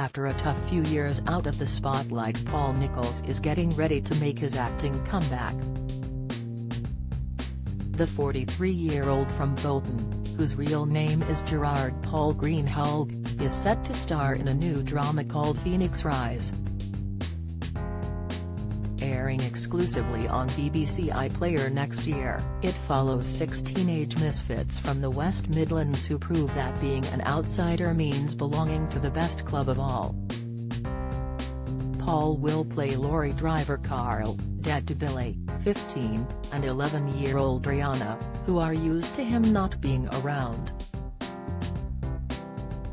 After a tough few years out of the spotlight, Paul Nicholls is getting ready to make his acting comeback. The 43-year-old from Bolton, whose real name is Gerard Paul Greenhalgh, is set to star in a new drama called Phoenix Rise. Airing exclusively on BBC iPlayer next year, it follows 6 teenage misfits from the West Midlands who prove that being an outsider means belonging to the best club of all. Paul will play lorry driver Carl, dad to Billy, 15, and 11-year-old Rihanna, who are used to him not being around.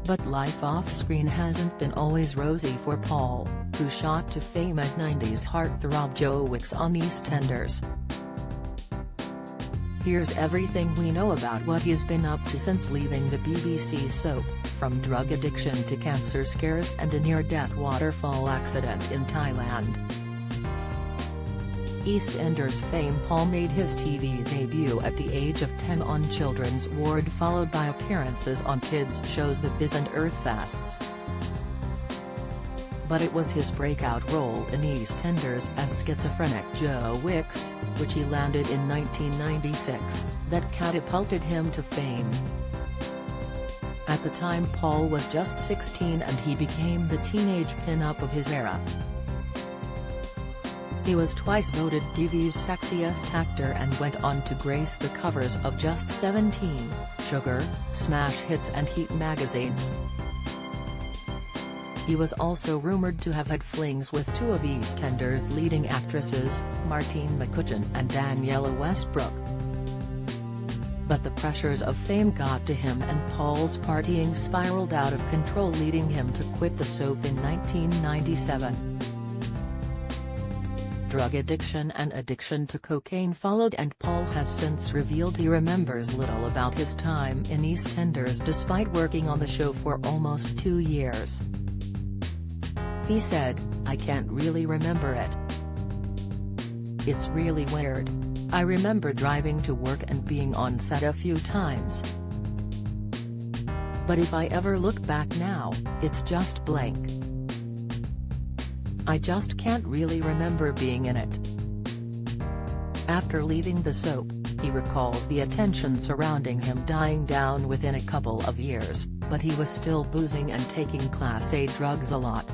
But life off-screen hasn't been always rosy for Paul, who shot to fame as 90s heartthrob Joe Wicks on EastEnders. Here's everything we know about what he's been up to since leaving the BBC soap, from drug addiction to cancer scares and a near-death waterfall accident in Thailand. EastEnders fame. Paul made his TV debut at the age of 10 on Children's Ward, followed by appearances on kids' shows The Biz and Earthfasts. But it was his breakout role in EastEnders as schizophrenic Joe Wicks, which he landed in 1996, that catapulted him to fame. At the time, Paul was just 16 and he became the teenage pin-up of his era. He was twice voted TV's sexiest actor and went on to grace the covers of Just 17, Sugar, Smash Hits and Heat magazines. He was also rumored to have had flings with 2 of EastEnders' leading actresses, Martine McCutcheon and Daniela Westbrook. But the pressures of fame got to him and Paul's partying spiraled out of control, leading him to quit the soap in 1997. Drug addiction and addiction to cocaine followed, and Paul has since revealed he remembers little about his time in EastEnders despite working on the show for almost 2 years. He said, "I can't really remember it. It's really weird. I remember driving to work and being on set a few times. But if I ever look back now, it's just blank. I just can't really remember being in it." After leaving the soap, he recalls the attention surrounding him dying down within a couple of years, but he was still boozing and taking Class A drugs a lot.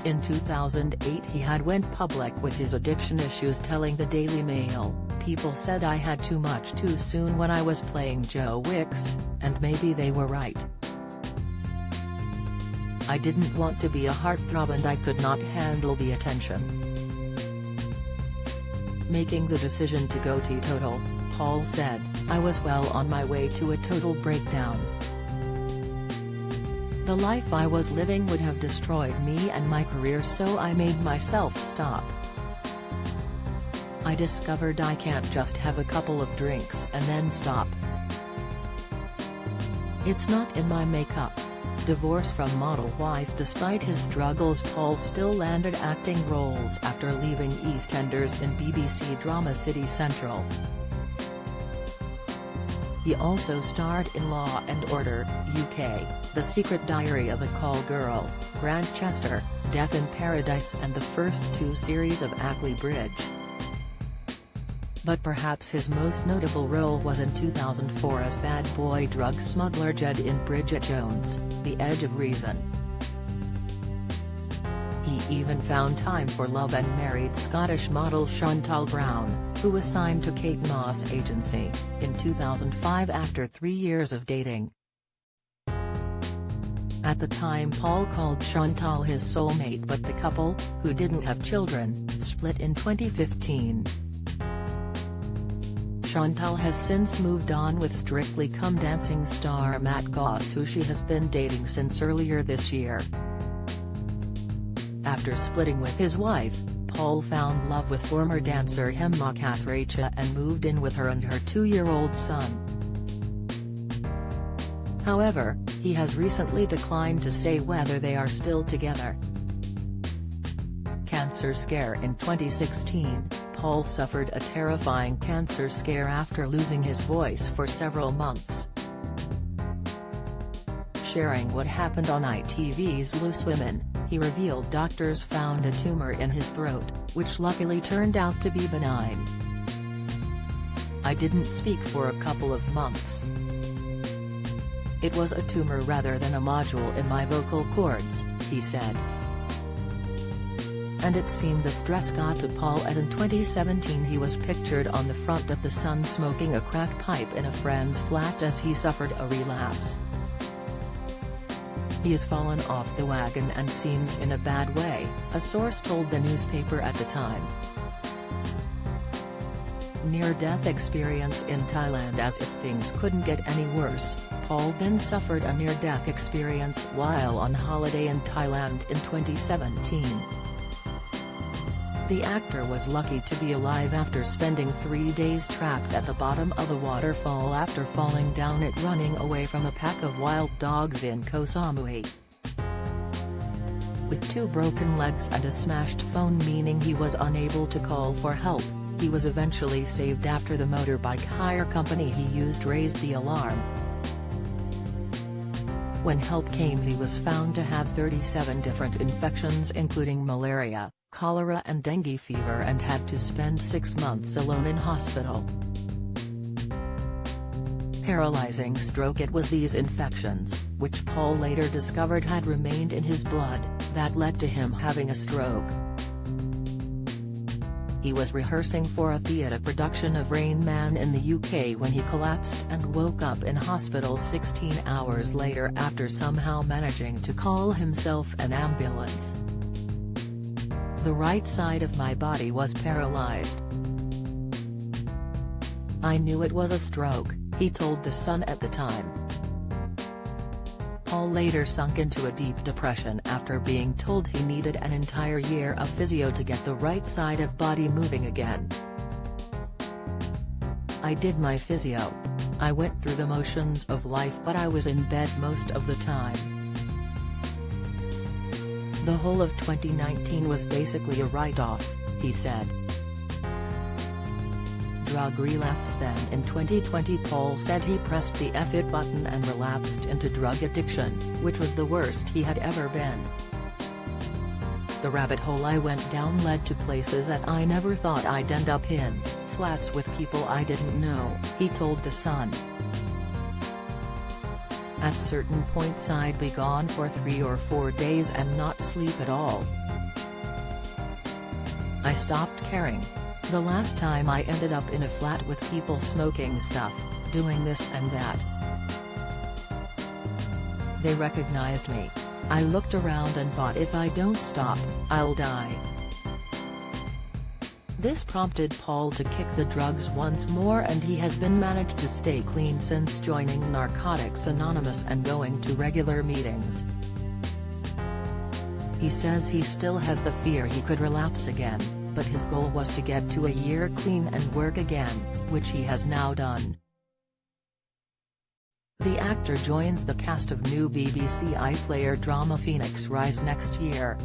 In 2008 he had went public with his addiction issues, telling the Daily Mail, "People said I had too much too soon when I was playing Joe Wicks, and maybe they were right. I didn't want to be a heartthrob and I could not handle the attention." Making the decision to go teetotal, Paul said, "I was well on my way to a total breakdown. The life I was living would have destroyed me and my career, so I made myself stop. I discovered I can't just have a couple of drinks and then stop. It's not in my makeup." Divorced from model wife. Despite his struggles, Paul still landed acting roles after leaving EastEnders in BBC drama City Central. He also starred in Law and Order, UK, The Secret Diary of a Call Girl, Grantchester, Death in Paradise and the first 2 series of Ackley Bridge. But perhaps his most notable role was in 2004 as bad boy drug smuggler Jed in Bridget Jones, The Edge of Reason. He even found time for love and married Scottish model Chantal Brown, who was signed to Kate Moss' agency, in 2005 after 3 years of dating. At the time, Paul called Chantal his soulmate, but the couple, who didn't have children, split in 2015. Chantal has since moved on with Strictly Come Dancing star Matt Goss, who she has been dating since earlier this year. After splitting with his wife, Paul found love with former dancer Hema Kathrecha and moved in with her and her 2-year-old son. However, he has recently declined to say whether they are still together. Cancer scare. In 2016, Paul suffered a terrifying cancer scare after losing his voice for several months. sharing what happened on ITV's Loose Women, he revealed doctors found a tumor in his throat, which luckily turned out to be benign. "I didn't speak for a couple of months. It was a tumor rather than a module in my vocal cords," he said. And it seemed the stress got to Paul, as in 2017 he was pictured on the front of The Sun smoking a crack pipe in a friend's flat as he suffered a relapse. "He has fallen off the wagon and seems in a bad way," a source told the newspaper at the time. Near-death experience in Thailand. As if things couldn't get any worse, Paul then suffered a near-death experience while on holiday in Thailand in 2017. The actor was lucky to be alive after spending 3 days trapped at the bottom of a waterfall after falling down it running away from a pack of wild dogs in Koh Samui. With 2 broken legs and a smashed phone, meaning he was unable to call for help, he was eventually saved after the motorbike hire company he used raised the alarm. When help came, he was found to have 37 different infections including malaria, cholera and dengue fever, and had to spend 6 months alone in hospital. Paralyzing stroke. It was these infections, which Paul later discovered had remained in his blood, that led to him having a stroke. He was rehearsing for a theatre production of Rain Man in the UK when he collapsed and woke up in hospital 16 hours later after somehow managing to call himself an ambulance. "The right side of my body was paralyzed. I knew it was a stroke," he told The Sun at the time. Paul later sunk into a deep depression after being told he needed an entire year of physio to get the right side of body moving again. "I did my physio. I went through the motions of life, but I was in bed most of the time. The whole of 2019 was basically a write-off," he said. Drug relapse. Then in 2020 Paul said he pressed the F-it button and relapsed into drug addiction, which was the worst he had ever been. "The rabbit hole I went down led to places that I never thought I'd end up in, flats with people I didn't know," he told The Sun. "At certain points I'd be gone for 3 or 4 days and not sleep at all. I stopped caring. The last time I ended up in a flat with people smoking stuff, doing this and that. They recognized me. I looked around and thought, if I don't stop, I'll die." This prompted Paul to kick the drugs once more, and he has been managed to stay clean since joining Narcotics Anonymous and going to regular meetings. He says he still has the fear he could relapse again, but his goal was to get to a year clean and work again, which he has now done. The actor joins the cast of new BBC iPlayer drama Phoenix Rise next year.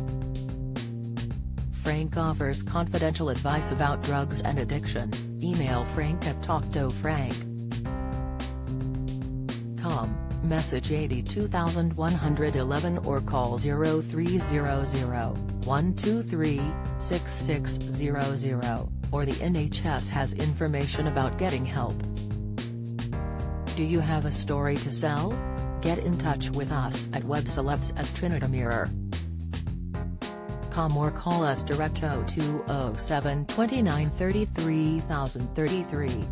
Frank offers confidential advice about drugs and addiction. Email frank@talkToFrank.com, message 82111 or call 0300-123-6600, or the NHS has information about getting help. Do you have a story to sell? Get in touch with us at webcelebs@trinitymirror.com or call us direct 0207 29 33 033.